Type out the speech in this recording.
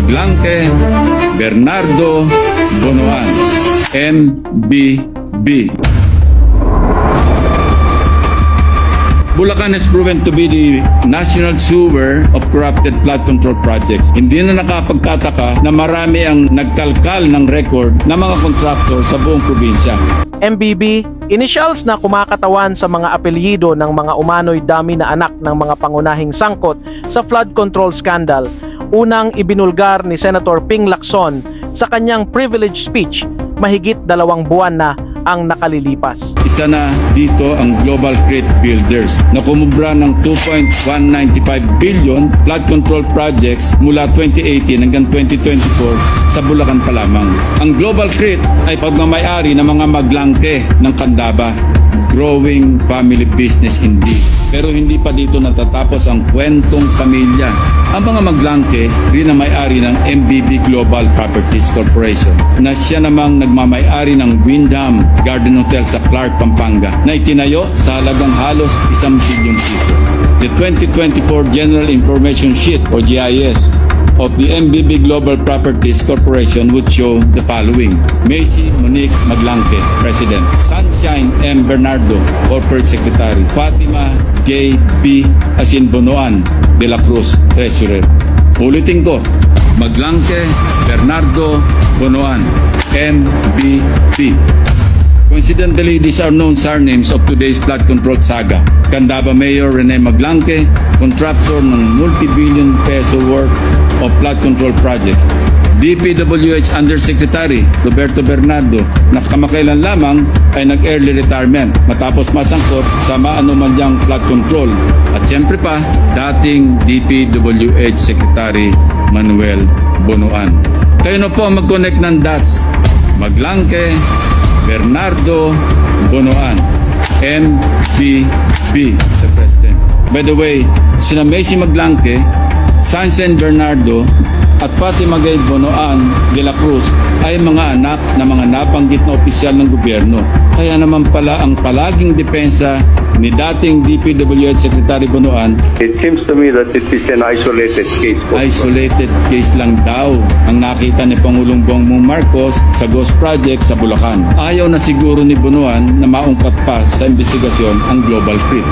Maglanque Bernardo Bonoan, MBB. Bulacan has proven to be the national sewer of corrupted flood control projects. Hindi na nakapagtataka na marami ang nagkalkal ng record ng mga kontraktor sa buong probinsya. MBB, initials na kumakatawan sa mga apelyido ng mga umano'y dami na anak ng mga pangunahing sangkot sa flood control scandal, unang ibinulgar ni Senator Ping Lacson sa kanyang privilege speech mahigit 2 buwan na ang nakalilipas. Isa na dito ang Global Creek Builders na kumubra ng 2.195 billion flood control projects mula 2018 hanggang 2024 sa Bulacan pa lamang. Ang Global Creek ay pagmamayari ng mga Maglanque ng Candaba. Growing family business indeed. Pero hindi pa dito natatapos ang kwentong pamilya. Ang mga Maglanque rin na may-ari ng MBB Global Properties Corporation na siya namang nagmamay-ari ng Windham Garden Hotel sa Clark, Pampanga na itinayo sa halagang halos 1 billion piso. The 2024 General Information Sheet or GIS of the MBB Global Properties Corporation would show the following: Macy Monique Maglanque, President; Sunshine M. Bernardo, Corporate Secretary; Fatima J. B. Bonoan de la Cruz, Treasurer. Ulitin ko: Maglanque Bernardo Bonoan, MBB. Coincidentally, these are known surnames of today's flood control saga. Candaba Mayor Rene Maglanque, contractor ng multi-billion peso worth of flood control projects. DPWH Undersecretary Roberto Bernardo na kamakailan lamang ay nag-early retirement matapos masangkot sa maanumalyang flood control. At siyempre pa, dating DPWH Secretary Manuel Bonoan. Kayo na po mag-connect ng dots. Maglanque Bernardo Bonoan, MBB, Mr. President. By the way, sina Macy Maglanque, Sunshine Bernardo at Fatima Gay Bonoan de la Cruz ay mga anak na mga nabanggit na opisyal ng gobyerno. Kaya naman pala ang palaging depensa ni dating DPWH Secretary Bonoan, it seems to me that it is an isolated case. Isolated case lang daw ang nakita ni Pangulong Bongbong Marcos sa Ghost Project sa Bulacan. Ayaw na siguro ni Bonoan na maungkat pa sa investigasyon ang Global Creek.